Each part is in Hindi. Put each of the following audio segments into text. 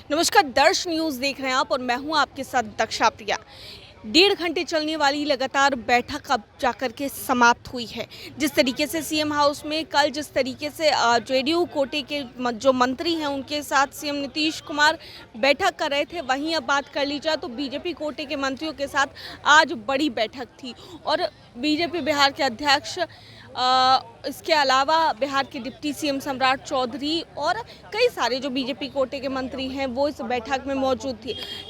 नमस्कार, दर्श न्यूज़ देख रहे हैं आप और मैं हूं आपके साथ दक्षा प्रिया। 1.5 घंटे चलने वाली लगातार बैठक अब जाकर के समाप्त हुई है। जिस तरीके से सीएम हाउस में कल जिस तरीके से जेडीयू कोटे के जो मंत्री हैं उनके साथ सीएम नीतीश कुमार बैठक कर रहे थे, वहीं अब बात कर ली जाए तो बीजेपी कोटे के मंत्रियों के साथ आज बड़ी बैठक थी और बीजेपी बिहार के अध्यक्ष इसके अलावा बिहार के डिप्टी सीएम सम्राट चौधरी और कई सारे जो बीजेपी कोटे के मंत्री हैं वो इस बैठक में मौजूद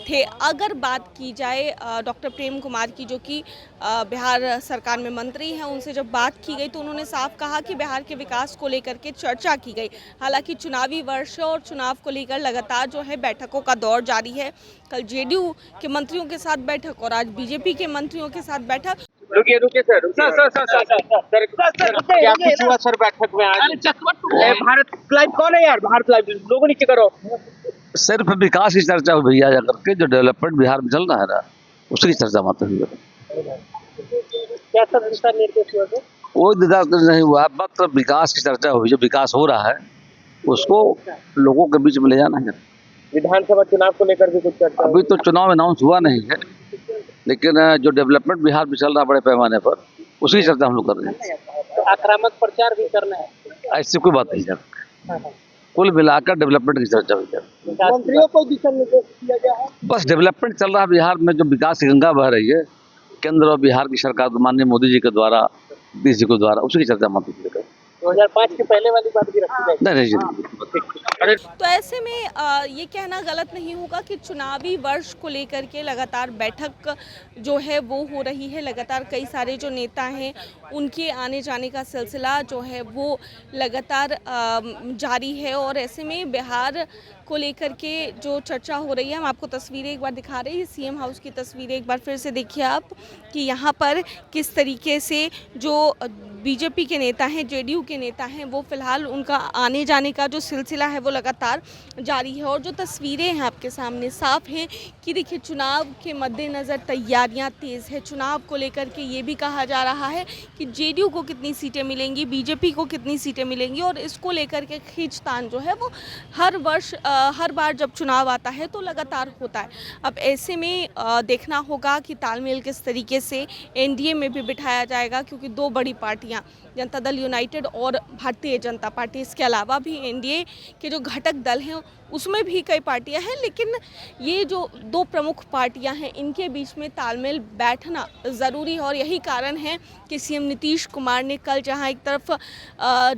थे। अगर बात की जाए डॉक्टर प्रेम कुमार की, जो कि बिहार सरकार में मंत्री हैं, उनसे जब बात की गई तो उन्होंने साफ कहा कि बिहार के विकास को लेकर के चर्चा की गई। हालांकि चुनावी वर्ष और चुनाव को लेकर लगातार जो है बैठकों का दौर जारी है। कल जेडीयू के मंत्रियों के साथ बैठक और आज बीजेपी के मंत्रियों के साथ बैठक। रुकिए सर क्या कुछ हुआ सर बैठक में आज? भारत लाइव कौन है यार? भारत लाइव लोगों नीचे करो। सिर्फ विकास की चर्चा हो भैया, जा करके जो डेवलपमेंट बिहार में चल रहा है ना उसकी चर्चा मत हुई। क्या सब दिशा निर्देश हुआ? कोई दिशा नहीं हुआ, मात्र विकास की चर्चा हुई। जो विकास हो रहा है उसको लोगों के बीच में ले जाना है। विधानसभा चुनाव को लेकर भी कुछ चर्चा? अभी तो चुनाव अनाउंस हुआ नहीं है, लेकिन जो डेवलपमेंट बिहार में चल रहा है बड़े पैमाने पर, उसकी चर्चा हम लोग कर रहे हैं। तो आक्रामक प्रचार भी करना है? ऐसी कोई बात नहीं सर, कुल मिलाकर डेवलपमेंट की चर्चा हुई है। मंत्रियों को दिशा निर्देश दिया गया है? बस डेवलपमेंट चल रहा है बिहार में, जो विकास की गंगा बह रही है केंद्र और बिहार की सरकार माननीय मोदी जी के द्वारा, नीतीश जी के द्वारा, उसकी चर्चा मत कीजिएगा। 2005 के पहले वाली बात भी रखी जाएगी? नहीं। तो ऐसे में ये कहना गलत नहीं होगा कि चुनावी वर्ष को लेकर के लगातार बैठक जो है वो हो रही है। लगातार कई सारे जो नेता हैं उनके आने जाने का सिलसिला जो है वो लगातार जारी है और ऐसे में बिहार को लेकर के जो चर्चा हो रही है, हम आपको तस्वीरें एक बार दिखा रहे हैं। सीएम हाउस की तस्वीरें एक बार फिर से देखिए आप कि यहाँ पर किस तरीके से जो बीजेपी के नेता हैं, जेडीयू के नेता हैं, वो फिलहाल उनका आने जाने का जो सिलसिला है वो लगातार जारी है। और जो तस्वीरें हैं आपके सामने साफ हैं कि देखिए चुनाव के मद्देनज़र तैयारियां तेज़ है। चुनाव को लेकर के ये भी कहा जा रहा है कि जेडीयू को कितनी सीटें मिलेंगी, बीजेपी को कितनी सीटें मिलेंगी, और इसको लेकर के खींचतान जो है वो हर वर्ष हर बार जब चुनाव आता है तो लगातार होता है। अब ऐसे में देखना होगा कि तालमेल किस तरीके से एनडीए में भी बिठाया जाएगा, क्योंकि दो बड़ी पार्टियां, जनता दल यूनाइटेड और भारतीय जनता पार्टी, इसके अलावा भी एनडीए के जो घटक दल हैं उसमें भी कई पार्टियां हैं, लेकिन ये जो दो प्रमुख पार्टियां हैं इनके बीच में तालमेल बैठना ज़रूरी है। और यही कारण है कि सीएम नीतीश कुमार ने कल जहां एक तरफ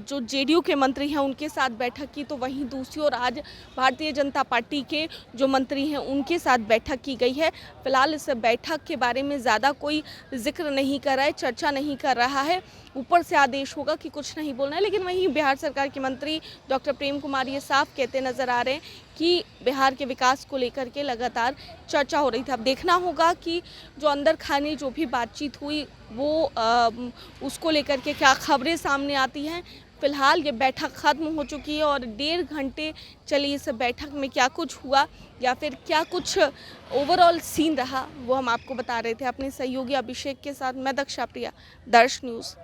जो जेडीयू के मंत्री हैं उनके साथ बैठक की, तो वहीं दूसरी ओर आज भारतीय जनता पार्टी के जो मंत्री हैं उनके साथ बैठक की गई है। फिलहाल इस बैठक के बारे में ज़्यादा कोई जिक्र नहीं कर रहा है, चर्चा नहीं कर रहा है। ऊपर से आदेश होगा कि कुछ नहीं बोलना है, लेकिन वहीं बिहार सरकार के मंत्री डॉक्टर प्रेम कुमार ये साफ कहते नज़र आ रहे हैं कि बिहार के विकास को लेकर के लगातार चर्चा हो रही थी। अब देखना होगा कि जो अंदर खाने जो भी बातचीत हुई वो उसको लेकर के क्या खबरें सामने आती हैं। फिलहाल ये बैठक ख़त्म हो चुकी है और 1.5 घंटे चली इस बैठक में क्या कुछ हुआ या फिर क्या कुछ ओवरऑल सीन रहा वो हम आपको बता रहे थे अपने सहयोगी अभिषेक के साथ। मैं दक्षा प्रिया, दर्श न्यूज़।